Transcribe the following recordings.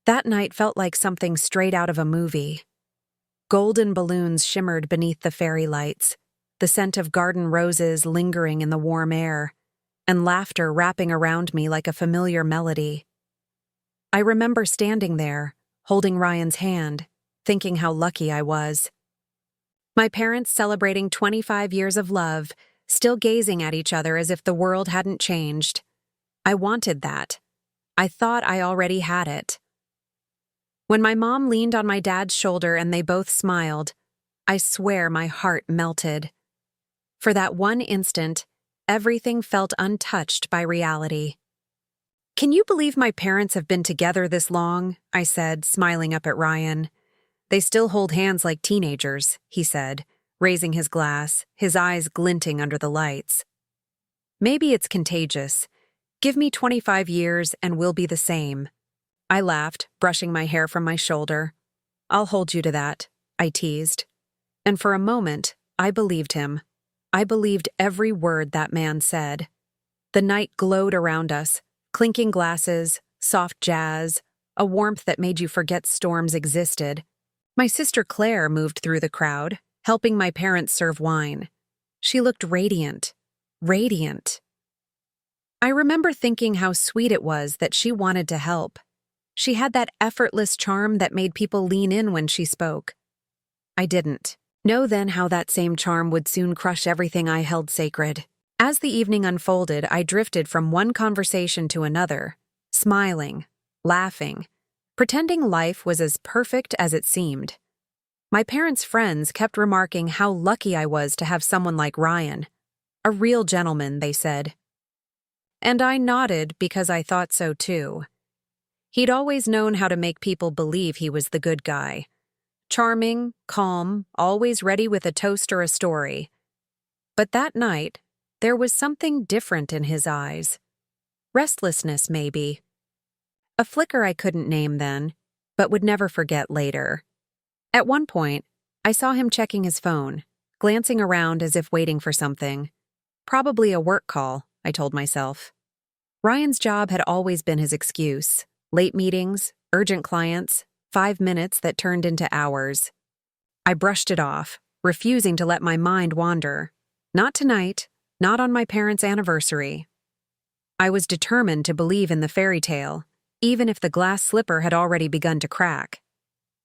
That night felt like something straight out of a movie. Golden balloons shimmered beneath the fairy lights, the scent of garden roses lingering in the warm air, and laughter wrapping around me like a familiar melody. I remember standing there, holding Ryan's hand, thinking how lucky I was. My parents celebrating 25 years of love, still gazing at each other as if the world hadn't changed. I wanted that. I thought I already had it. When my mom leaned on my dad's shoulder and they both smiled, I swear my heart melted. For that one instant, everything felt untouched by reality. "Can you believe my parents have been together this long?" I said, smiling up at Ryan. "They still hold hands like teenagers," he said, raising his glass, his eyes glinting under the lights. "Maybe it's contagious. Give me 25 years and we'll be the same." I laughed, brushing my hair from my shoulder. "I'll hold you to that," I teased. And for a moment, I believed him. I believed every word that man said. The night glowed around us, clinking glasses, soft jazz, a warmth that made you forget storms existed. My sister Claire moved through the crowd, helping my parents serve wine. She looked radiant. Radiant. I remember thinking how sweet it was that she wanted to help. She had that effortless charm that made people lean in when she spoke. I didn't. Know then how that same charm would soon crush everything I held sacred. As the evening unfolded, I drifted from one conversation to another, smiling, laughing, pretending life was as perfect as it seemed. My parents' friends kept remarking how lucky I was to have someone like Ryan. A real gentleman, they said. And I nodded because I thought so too. He'd always known how to make people believe he was the good guy. Charming, calm, always ready with a toast or a story. But that night, there was something different in his eyes. Restlessness, maybe. A flicker I couldn't name then, but would never forget later. At one point, I saw him checking his phone, glancing around as if waiting for something. Probably a work call, I told myself. Ryan's job had always been his excuse. Late meetings, urgent clients, 5 minutes that turned into hours. I brushed it off, refusing to let my mind wander. Not tonight, not on my parents' anniversary. I was determined to believe in the fairy tale, even if the glass slipper had already begun to crack.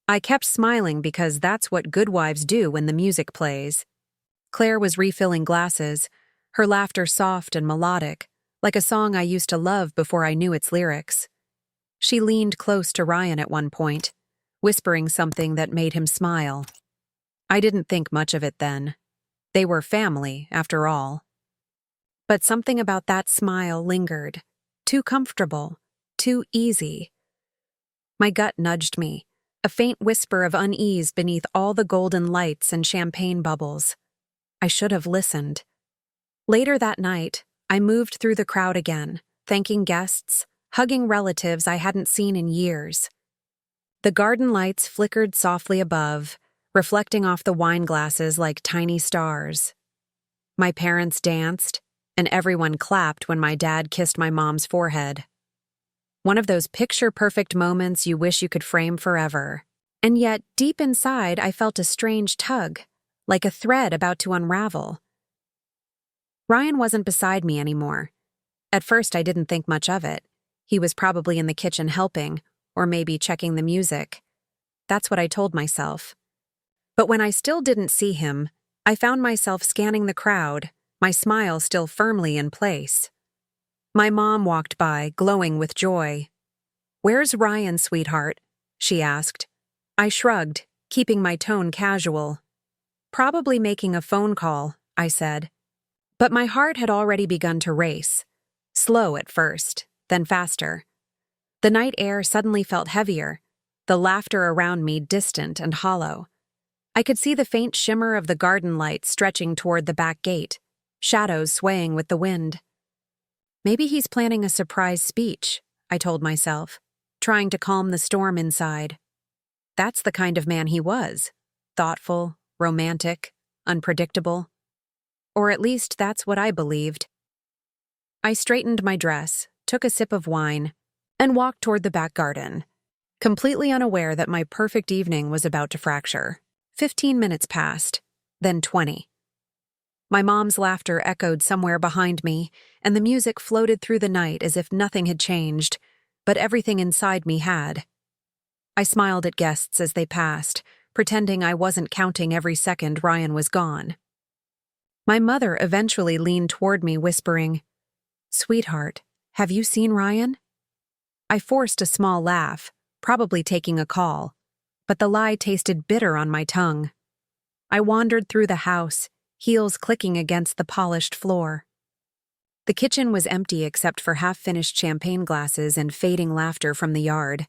I kept smiling because that's what good wives do when the music plays. Claire was refilling glasses, her laughter soft and melodic, like a song I used to love before I knew its lyrics. She leaned close to Ryan at one point, whispering something that made him smile. I didn't think much of it then. They were family, after all. But something about that smile lingered. Too comfortable, too easy. My gut nudged me, a faint whisper of unease beneath all the golden lights and champagne bubbles. I should have listened. Later that night, I moved through the crowd again, thanking guests, hugging relatives I hadn't seen in years. The garden lights flickered softly above, reflecting off the wine glasses like tiny stars. My parents danced, and everyone clapped when my dad kissed my mom's forehead. One of those picture-perfect moments you wish you could frame forever. And yet, deep inside, I felt a strange tug, like a thread about to unravel. Ryan wasn't beside me anymore. At first, I didn't think much of it. He was probably in the kitchen helping, or maybe checking the music. That's what I told myself. But when I still didn't see him, I found myself scanning the crowd, my smile still firmly in place. My mom walked by, glowing with joy. "Where's Ryan, sweetheart?" she asked. I shrugged, keeping my tone casual. "Probably making a phone call," I said. But my heart had already begun to race. Slow at first, then faster. The night air suddenly felt heavier, the laughter around me distant and hollow. I could see the faint shimmer of the garden light stretching toward the back gate, shadows swaying with the wind. Maybe he's planning a surprise speech, I told myself, trying to calm the storm inside. That's the kind of man he was. Thoughtful, romantic, unpredictable. Or at least that's what I believed. I straightened my dress, took a sip of wine, and walked toward the back garden. completely unaware that my perfect evening was about to fracture. 15 minutes passed, then 20. My mom's laughter echoed somewhere behind me, and the music floated through the night as if nothing had changed, but everything inside me had. I smiled at guests as they passed, pretending I wasn't counting every second Ryan was gone. My mother eventually leaned toward me, whispering, "Sweetheart, have you seen Ryan?" I forced a small laugh, probably taking a call, but the lie tasted bitter on my tongue. I wandered through the house, heels clicking against the polished floor. The kitchen was empty except for half-finished champagne glasses and fading laughter from the yard.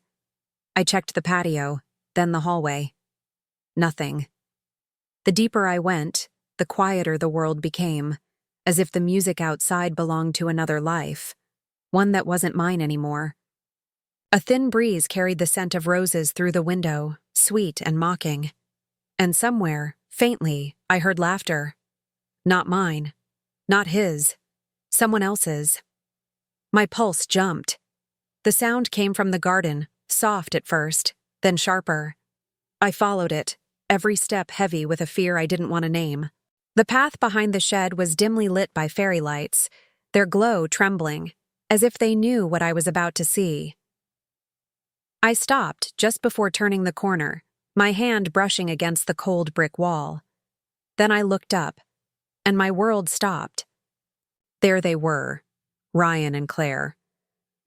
I checked the patio, then the hallway. Nothing. The deeper I went, the quieter the world became, as if the music outside belonged to another life, one that wasn't mine anymore. A thin breeze carried the scent of roses through the window, sweet and mocking. And somewhere, faintly, I heard laughter. Not mine. Not his. Someone else's. My pulse jumped. The sound came from the garden, soft at first, then sharper. I followed it, every step heavy with a fear I didn't want to name. The path behind the shed was dimly lit by fairy lights, their glow trembling, as if they knew what I was about to see. I stopped just before turning the corner, my hand brushing against the cold brick wall. Then I looked up, and my world stopped. There they were, Ryan and Claire.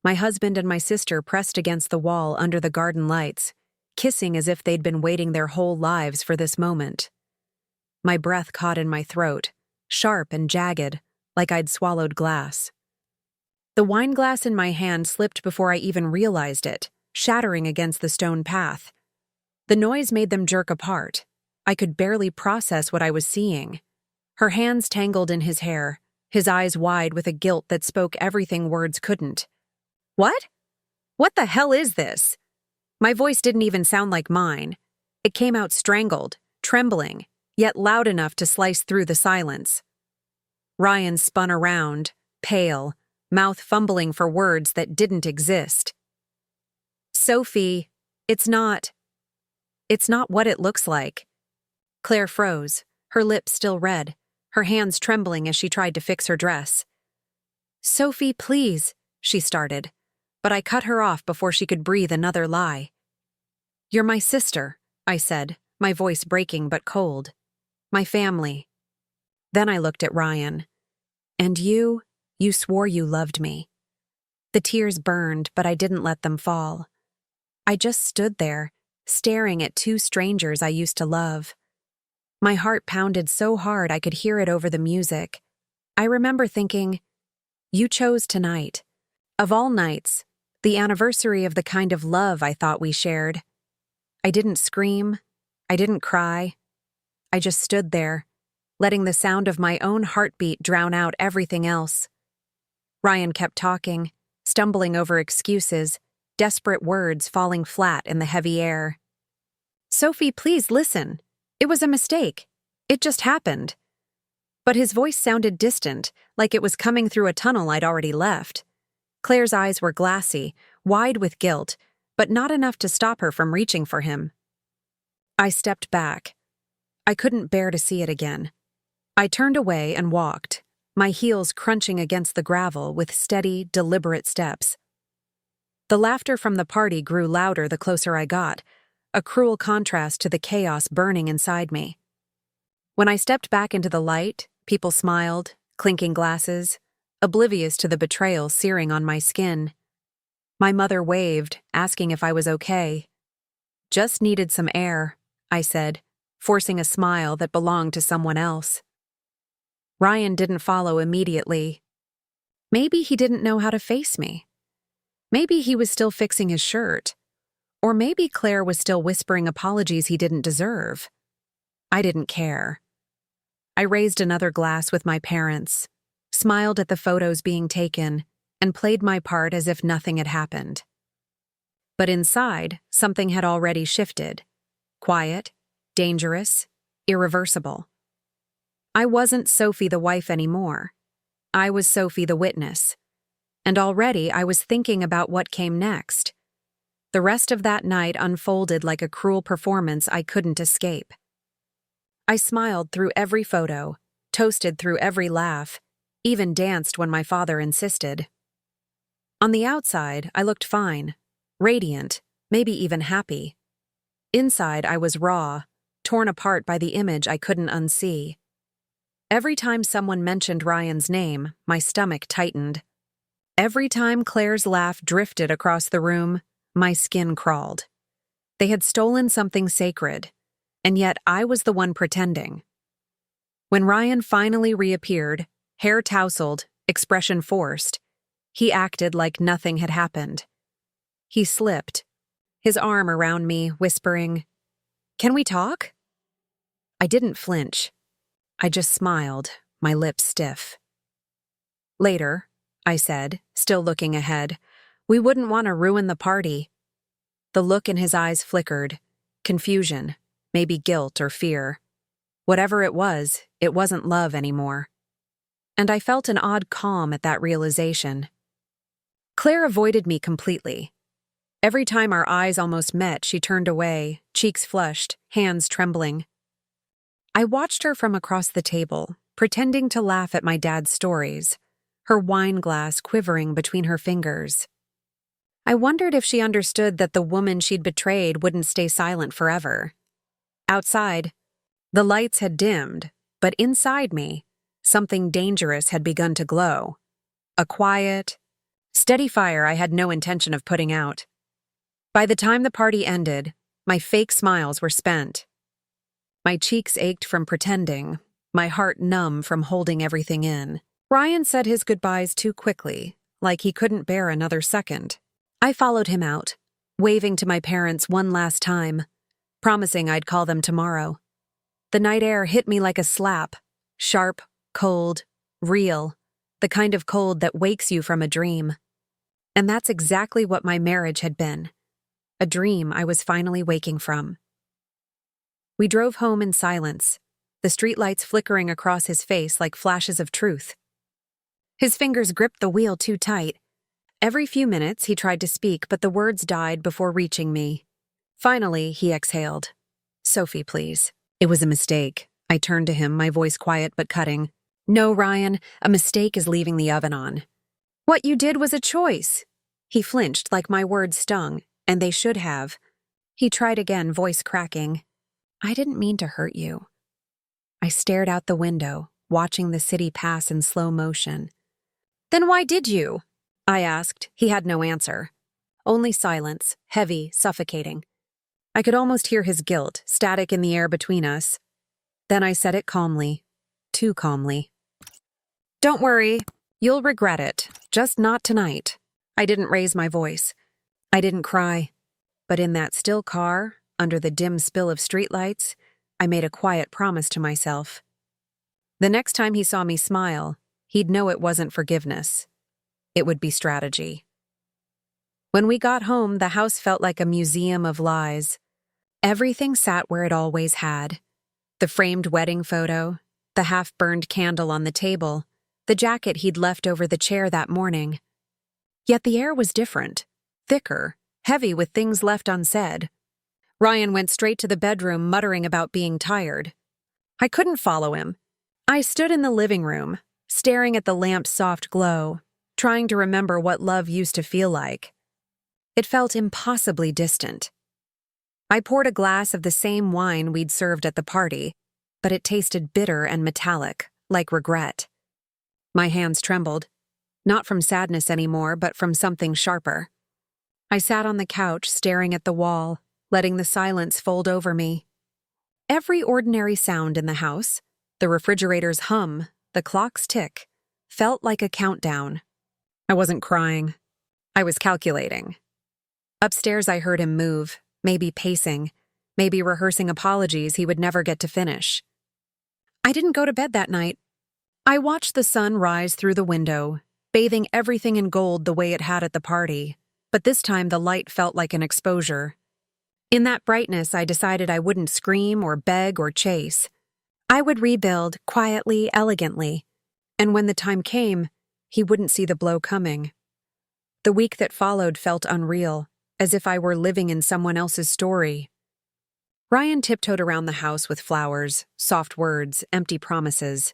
My husband and my sister pressed against the wall under the garden lights, kissing as if they'd been waiting their whole lives for this moment. My breath caught in my throat, sharp and jagged, like I'd swallowed glass. The wine glass in my hand slipped before I even realized it, shattering against the stone path. The noise made them jerk apart. I could barely process what I was seeing. Her hands tangled in his hair, his eyes wide with a guilt that spoke everything words couldn't. "What? What the hell is this?" My voice didn't even sound like mine. It came out strangled, trembling, yet loud enough to slice through the silence. Ryan spun around, pale, mouth fumbling for words that didn't exist. "Sophie, it's not what it looks like." Claire froze, her lips still red, her hands trembling as she tried to fix her dress. "Sophie, please," she started, but I cut her off before she could breathe another lie. "You're my sister," I said, my voice breaking but cold. "My family." Then I looked at Ryan. "And you swore you loved me." The tears burned, but I didn't let them fall. I just stood there, staring at two strangers I used to love. My heart pounded so hard I could hear it over the music. I remember thinking, you chose tonight. Of all nights, the anniversary of the kind of love I thought we shared. I didn't scream. I didn't cry. I just stood there, letting the sound of my own heartbeat drown out everything else. Ryan kept talking, stumbling over excuses, desperate words falling flat in the heavy air. "Sophie, please listen. It was a mistake. It just happened." But his voice sounded distant, like it was coming through a tunnel I'd already left. Claire's eyes were glassy, wide with guilt, but not enough to stop her from reaching for him. I stepped back. I couldn't bear to see it again. I turned away and walked, my heels crunching against the gravel with steady, deliberate steps. The laughter from the party grew louder the closer I got, a cruel contrast to the chaos burning inside me. When I stepped back into the light, people smiled, clinking glasses, oblivious to the betrayal searing on my skin. My mother waved, asking if I was okay. "Just needed some air," I said, forcing a smile that belonged to someone else. Ryan didn't follow immediately. Maybe he didn't know how to face me. Maybe he was still fixing his shirt. Or maybe Claire was still whispering apologies he didn't deserve. I didn't care. I raised another glass with my parents, smiled at the photos being taken, and played my part as if nothing had happened. But inside, something had already shifted. Quiet, dangerous, irreversible. I wasn't Sophie the wife anymore. I was Sophie the witness. And already I was thinking about what came next. The rest of that night unfolded like a cruel performance I couldn't escape. I smiled through every photo, toasted through every laugh, even danced when my father insisted. On the outside, I looked fine, radiant, maybe even happy. Inside, I was raw, torn apart by the image I couldn't unsee. Every time someone mentioned Ryan's name, my stomach tightened. Every time Claire's laugh drifted across the room, my skin crawled. They had stolen something sacred, and yet I was the one pretending. When Ryan finally reappeared, hair tousled, expression forced, he acted like nothing had happened. He slipped, his arm around me, whispering, "Can we talk?" I didn't flinch. I just smiled, my lips stiff. "Later," I said, still looking ahead. "We wouldn't want to ruin the party." The look in his eyes flickered. Confusion, maybe guilt or fear. Whatever it wasn't love anymore. And I felt an odd calm at that realization. Claire avoided me completely. Every time our eyes almost met, she turned away, cheeks flushed, hands trembling. I watched her from across the table, pretending to laugh at my dad's stories, her wine glass quivering between her fingers. I wondered if she understood that the woman she'd betrayed wouldn't stay silent forever. Outside, the lights had dimmed, but inside me, something dangerous had begun to glow. A quiet, steady fire I had no intention of putting out. By the time the party ended, my fake smiles were spent. My cheeks ached from pretending, my heart numb from holding everything in. Ryan said his goodbyes too quickly, like he couldn't bear another second. I followed him out, waving to my parents one last time, promising I'd call them tomorrow. The night air hit me like a slap, sharp, cold, real, the kind of cold that wakes you from a dream. And that's exactly what my marriage had been. A dream I was finally waking from. We drove home in silence, the streetlights flickering across his face like flashes of truth. His fingers gripped the wheel too tight. Every few minutes he tried to speak, but the words died before reaching me. Finally, he exhaled. "Sophie, please." It was a mistake. I turned to him, my voice quiet but cutting. "No, Ryan, a mistake is leaving the oven on." "What you did was a choice." He flinched like my words stung, and they should have. He tried again, voice cracking. "I didn't mean to hurt you." I stared out the window, watching the city pass in slow motion. "Then why did you?" I asked. He had no answer. Only silence, heavy, suffocating. I could almost hear his guilt, static in the air between us. Then I said it calmly, too calmly. "Don't worry, you'll regret it, just not tonight." I didn't raise my voice. I didn't cry. But in that still car, under the dim spill of streetlights, I made a quiet promise to myself. The next time he saw me smile, he'd know it wasn't forgiveness. It would be strategy. When we got home, the house felt like a museum of lies. Everything sat where it always had. The framed wedding photo, the half-burned candle on the table, the jacket he'd left over the chair that morning. Yet the air was different, thicker, heavy with things left unsaid. Ryan went straight to the bedroom, muttering about being tired. I couldn't follow him. I stood in the living room, staring at the lamp's soft glow, trying to remember what love used to feel like. It felt impossibly distant. I poured a glass of the same wine we'd served at the party, but it tasted bitter and metallic, like regret. My hands trembled, not from sadness anymore, but from something sharper. I sat on the couch, staring at the wall, letting the silence fold over me. Every ordinary sound in the house, the refrigerator's hum, the clock's tick, felt like a countdown. I wasn't crying. I was calculating. Upstairs I heard him move, maybe pacing, maybe rehearsing apologies he would never get to finish. I didn't go to bed that night. I watched the sun rise through the window, bathing everything in gold the way it had at the party, but this time the light felt like an exposure. In that brightness, I decided I wouldn't scream or beg or chase. I would rebuild quietly, elegantly, and when the time came, he wouldn't see the blow coming. The week that followed felt unreal. as if I were living in someone else's story. Ryan tiptoed around the house with flowers, soft words, empty promises.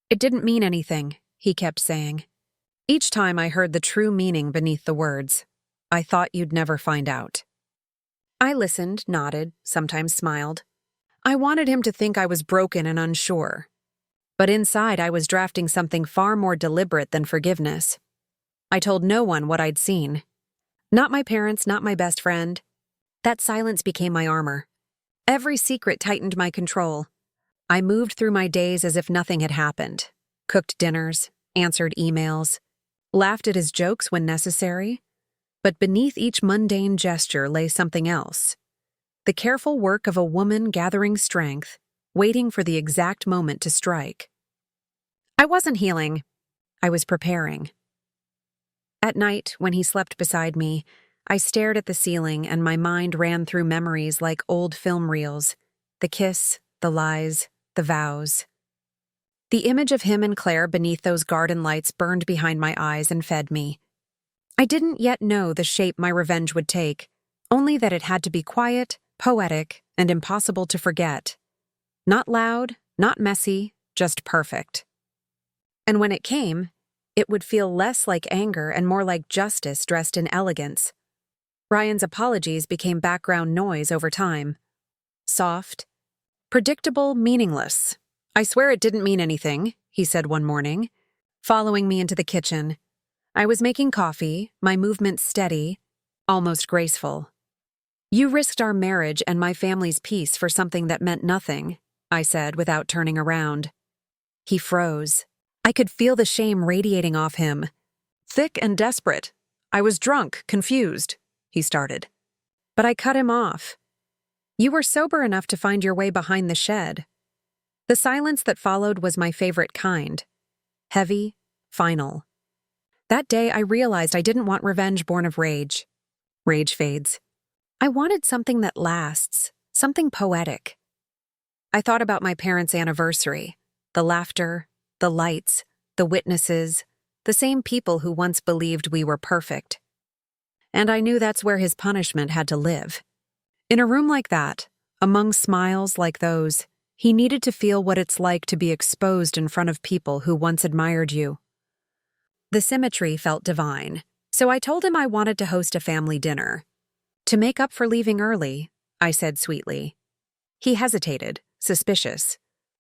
It didn't mean anything, he kept saying. Each time I heard the true meaning beneath the words. I thought you'd never find out. I listened, nodded, sometimes smiled. I wanted him to think I was broken and unsure. But inside I was drafting something far more deliberate than forgiveness. I told no one what I'd seen. Not my parents, not my best friend. That silence became my armor. Every secret tightened my control. I moved through my days as if nothing had happened. Cooked dinners, answered emails, laughed at his jokes when necessary. But beneath each mundane gesture lay something else. The careful work of a woman gathering strength, waiting for the exact moment to strike. I wasn't healing. I was preparing. At night, when he slept beside me, I stared at the ceiling and my mind ran through memories like old film reels. The kiss, the lies, the vows. The image of him and Claire beneath those garden lights burned behind my eyes and fed me. I didn't yet know the shape my revenge would take, only that it had to be quiet, poetic, and impossible to forget. Not loud, not messy, just perfect. And when it came, it would feel less like anger and more like justice dressed in elegance. Ryan's apologies became background noise over time. Soft, predictable, meaningless. I swear it didn't mean anything, he said one morning, following me into the kitchen. I was making coffee, my movements steady, almost graceful. You risked our marriage and my family's peace for something that meant nothing, I said without turning around. He froze. I could feel the shame radiating off him. Thick and desperate. I was drunk, confused, he started. But I cut him off. You were sober enough to find your way behind the shed. The silence that followed was my favorite kind. Heavy, final. That day I realized I didn't want revenge born of rage. Rage fades. I wanted something that lasts, something poetic. I thought about my parents' anniversary, the laughter, the lights, the witnesses, the same people who once believed we were perfect. And I knew that's where his punishment had to live. In a room like that, among smiles like those, he needed to feel what it's like to be exposed in front of people who once admired you. The symmetry felt divine, so I told him I wanted to host a family dinner. To make up for leaving early, I said sweetly. He hesitated, suspicious,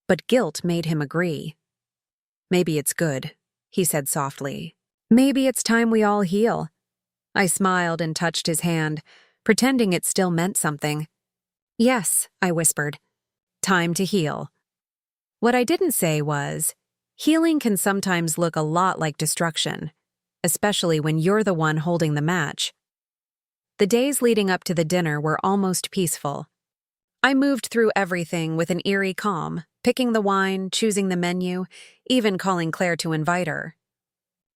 but guilt made him agree. Maybe it's good, he said softly. Maybe it's time we all heal. I smiled and touched his hand, pretending it still meant something. Yes, I whispered. Time to heal. What I didn't say was, healing can sometimes look a lot like destruction, especially when you're the one holding the match. The days leading up to the dinner were almost peaceful. I moved through everything with an eerie calm, picking the wine, choosing the menu, even calling Claire to invite her.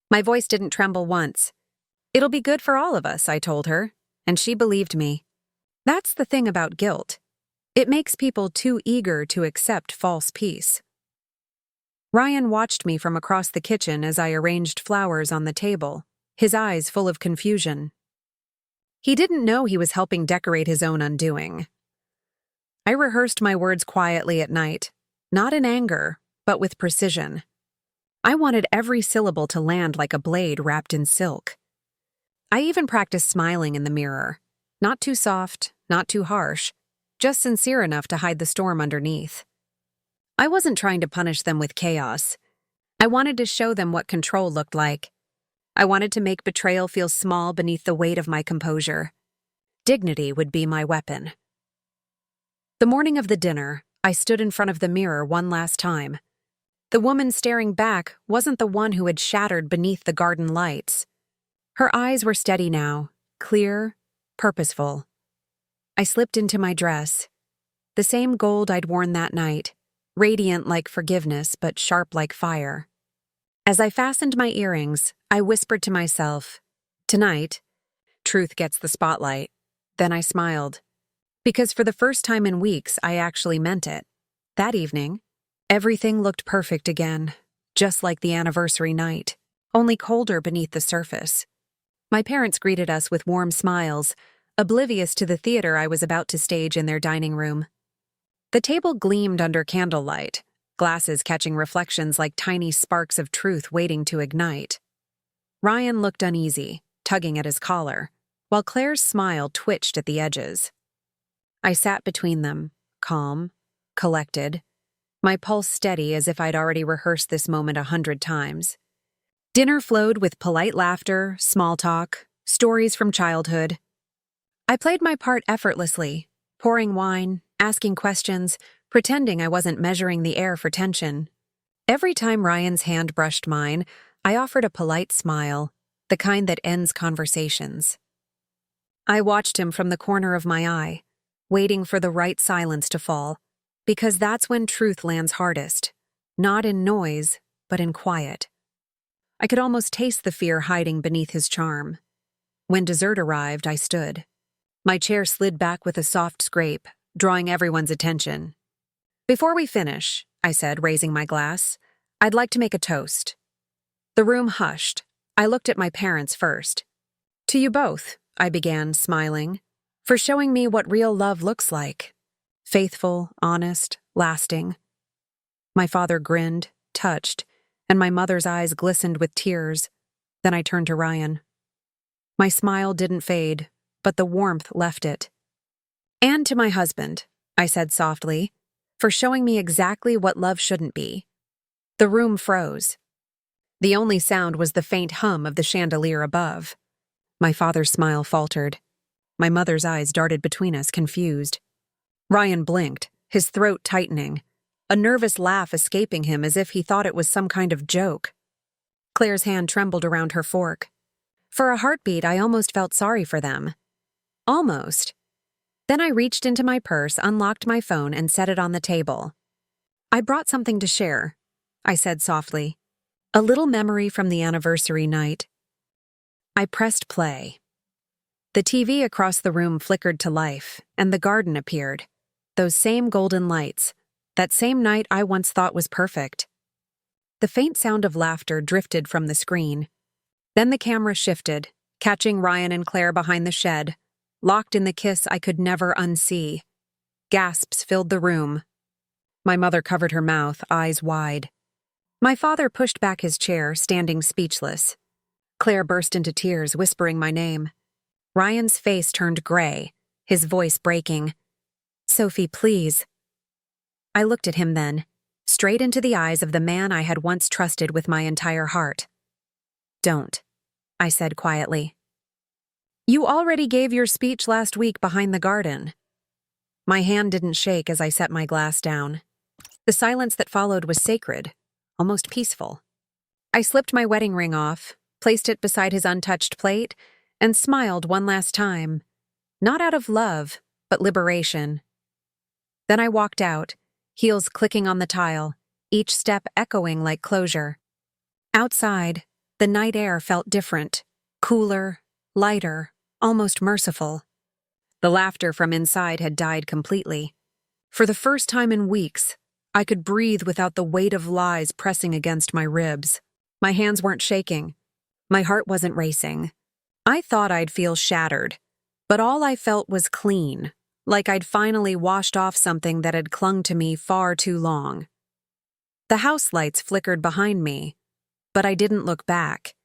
My voice didn't tremble once. It'll be good for all of us, I told her, and she believed me. That's the thing about guilt. It makes people too eager to accept false peace. Ryan watched me from across the kitchen as I arranged flowers on the table, his eyes full of confusion. He didn't know he was helping decorate his own undoing. I rehearsed my words quietly at night, not in anger, but with precision. I wanted every syllable to land like a blade wrapped in silk. I even practiced smiling in the mirror, not too soft, not too harsh, just sincere enough to hide the storm underneath. I wasn't trying to punish them with chaos. I wanted to show them what control looked like. I wanted to make betrayal feel small beneath the weight of my composure. Dignity would be my weapon. The morning of the dinner, I stood in front of the mirror one last time. The woman staring back wasn't the one who had shattered beneath the garden lights. Her eyes were steady now, clear, purposeful. I slipped into my dress, the same gold I'd worn that night, radiant like forgiveness but sharp like fire. As I fastened my earrings, I whispered to myself, tonight, truth gets the spotlight. Then I smiled. Because for the first time in weeks, I actually meant it. That evening, everything looked perfect again, just like the anniversary night, only colder beneath the surface. My parents greeted us with warm smiles, oblivious to the theater I was about to stage in their dining room. The table gleamed under candlelight, glasses catching reflections like tiny sparks of truth waiting to ignite. Ryan looked uneasy, tugging at his collar, while Claire's smile twitched at the edges. I sat between them, calm, collected, my pulse steady as if I'd already rehearsed this moment 100 times. Dinner flowed with polite laughter, small talk, stories from childhood. I played my part effortlessly, pouring wine, asking questions, pretending I wasn't measuring the air for tension. Every time Ryan's hand brushed mine, I offered a polite smile, the kind that ends conversations. I watched him from the corner of my eye, waiting for the right silence to fall, because that's when truth lands hardest, not in noise, but in quiet. I could almost taste the fear hiding beneath his charm. When dessert arrived, I stood. My chair slid back with a soft scrape, drawing everyone's attention. "Before we finish," I said, raising my glass, "I'd like to make a toast." The room hushed. I looked at my parents first. "To you both," I began, smiling, "for showing me what real love looks like. Faithful, honest, lasting." My father grinned, touched, and my mother's eyes glistened with tears. Then I turned to Ryan. My smile didn't fade, but the warmth left it. "And to my husband," I said softly, "for showing me exactly what love shouldn't be." The room froze. The only sound was the faint hum of the chandelier above. My father's smile faltered. My mother's eyes darted between us, confused. Ryan blinked, his throat tightening, a nervous laugh escaping him as if he thought it was some kind of joke. Claire's hand trembled around her fork. For a heartbeat, I almost felt sorry for them. Almost. Then I reached into my purse, unlocked my phone, and set it on the table. "I brought something to share," I said softly. "A little memory from the anniversary night." I pressed play. The TV across the room flickered to life, and the garden appeared. Those same golden lights, that same night I once thought was perfect. The faint sound of laughter drifted from the screen. Then the camera shifted, catching Ryan and Claire behind the shed, locked in the kiss I could never unsee. Gasps filled the room. My mother covered her mouth, eyes wide. My father pushed back his chair, standing speechless. Claire burst into tears, whispering my name. Ryan's face turned gray, his voice breaking. "Sophie, please." I looked at him then, straight into the eyes of the man I had once trusted with my entire heart. "Don't," I said quietly. "You already gave your speech last week behind the garden." My hand didn't shake as I set my glass down. The silence that followed was sacred, almost peaceful. I slipped my wedding ring off, placed it beside his untouched plate, and smiled one last time, not out of love, but liberation. Then I walked out, heels clicking on the tile, each step echoing like closure. Outside, the night air felt different, cooler, lighter, almost merciful. The laughter from inside had died completely. For the first time in weeks, I could breathe without the weight of lies pressing against my ribs. My hands weren't shaking. My heart wasn't racing. I thought I'd feel shattered, but all I felt was clean, like I'd finally washed off something that had clung to me far too long. The house lights flickered behind me, but I didn't look back.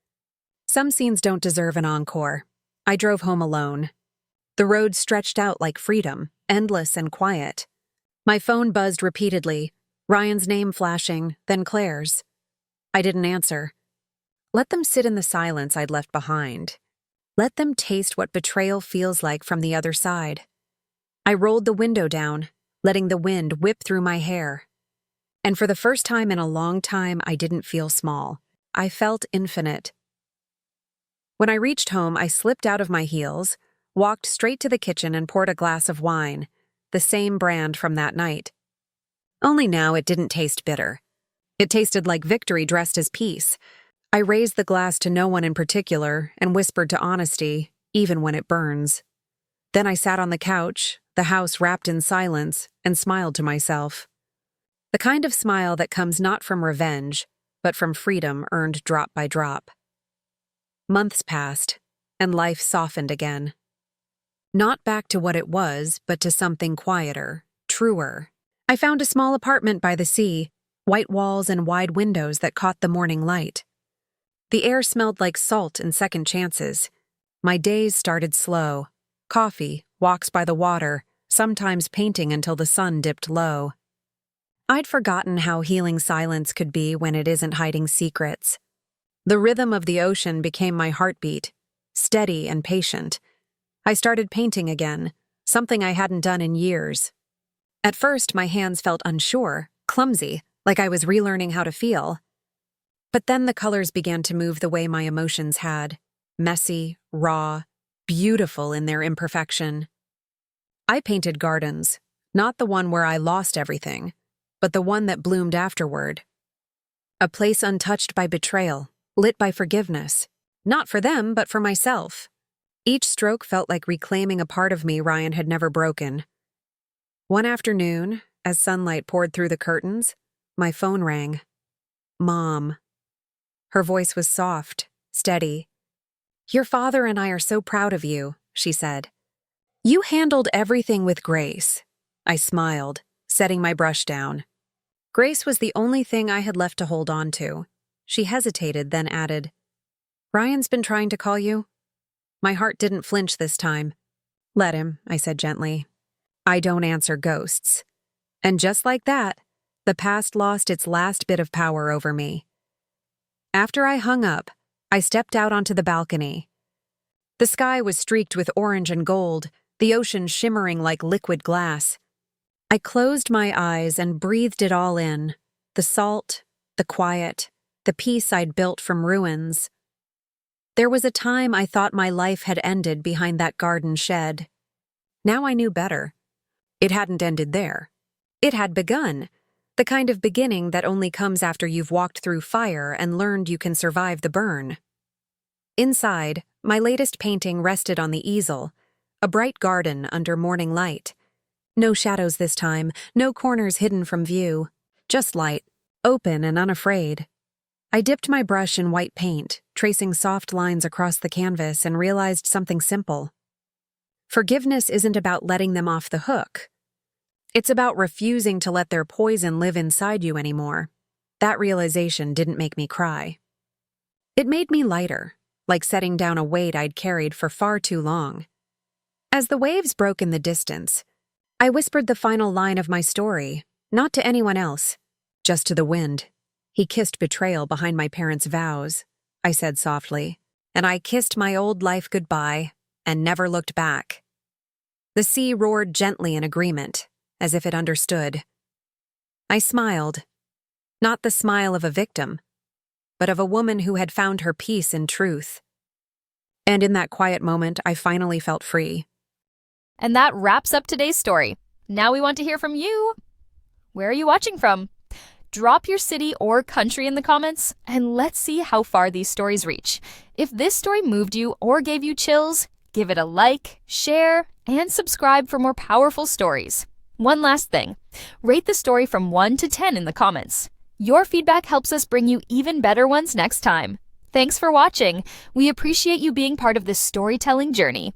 Some scenes don't deserve an encore. I drove home alone. The road stretched out like freedom, endless and quiet. My phone buzzed repeatedly, Ryan's name flashing, then Claire's. I didn't answer. Let them sit in the silence I'd left behind. Let them taste what betrayal feels like from the other side. I rolled the window down, letting the wind whip through my hair. And for the first time in a long time, I didn't feel small. I felt infinite. When I reached home, I slipped out of my heels, walked straight to the kitchen and poured a glass of wine, the same brand from that night. Only now it didn't taste bitter. It tasted like victory dressed as peace. I raised the glass to no one in particular and whispered to honesty, even when it burns. Then I sat on the couch, the house wrapped in silence, and smiled to myself. The kind of smile that comes not from revenge, but from freedom earned drop by drop. Months passed, and life softened again. Not back to what it was, but to something quieter, truer. I found a small apartment by the sea, white walls and wide windows that caught the morning light. The air smelled like salt and second chances. My days started slow. Coffee, walks by the water, sometimes painting until the sun dipped low. I'd forgotten how healing silence could be when it isn't hiding secrets. The rhythm of the ocean became my heartbeat, steady and patient. I started painting again, something I hadn't done in years. At first, my hands felt unsure, clumsy, like I was relearning how to feel. But then the colors began to move the way my emotions had, messy, raw, beautiful in their imperfection. I painted gardens, not the one where I lost everything, but the one that bloomed afterward. A place untouched by betrayal, lit by forgiveness, not for them, but for myself. Each stroke felt like reclaiming a part of me Ryan had never broken. One afternoon, as sunlight poured through the curtains, my phone rang. Mom. Her voice was soft, steady. "Your father and I are so proud of you," she said. "You handled everything with grace." I smiled, setting my brush down. Grace was the only thing I had left to hold on to. She hesitated, then added, "Ryan's been trying to call you?" My heart didn't flinch this time. "Let him," I said gently. "I don't answer ghosts." And just like that, the past lost its last bit of power over me. After I hung up, I stepped out onto the balcony. The sky was streaked with orange and gold, the ocean shimmering like liquid glass. I closed my eyes and breathed it all in, the salt, the quiet, the peace I'd built from ruins. There was a time I thought my life had ended behind that garden shed. Now I knew better. It hadn't ended there. It had begun, the kind of beginning that only comes after you've walked through fire and learned you can survive the burn. Inside, my latest painting rested on the easel, a bright garden under morning light. No shadows this time, no corners hidden from view, just light, open and unafraid. I dipped my brush in white paint, tracing soft lines across the canvas, and realized something simple. Forgiveness isn't about letting them off the hook. It's about refusing to let their poison live inside you anymore. That realization didn't make me cry. It made me lighter, like setting down a weight I'd carried for far too long. As the waves broke in the distance, I whispered the final line of my story, not to anyone else, just to the wind. "He kissed betrayal behind my parents' vows," I said softly, "and I kissed my old life goodbye and never looked back." The sea roared gently in agreement, as if it understood. I smiled, not the smile of a victim, but of a woman who had found her peace in truth. And in that quiet moment, I finally felt free. And that wraps up today's story. Now we want to hear from you. Where are you watching from? Drop your city or country in the comments, and let's see how far these stories reach. If this story moved you or gave you chills, give it a like, share, and subscribe for more powerful stories. One last thing, rate the story from 1 to 10 in the comments. Your feedback helps us bring you even better ones next time. Thanks for watching. We appreciate you being part of this storytelling journey.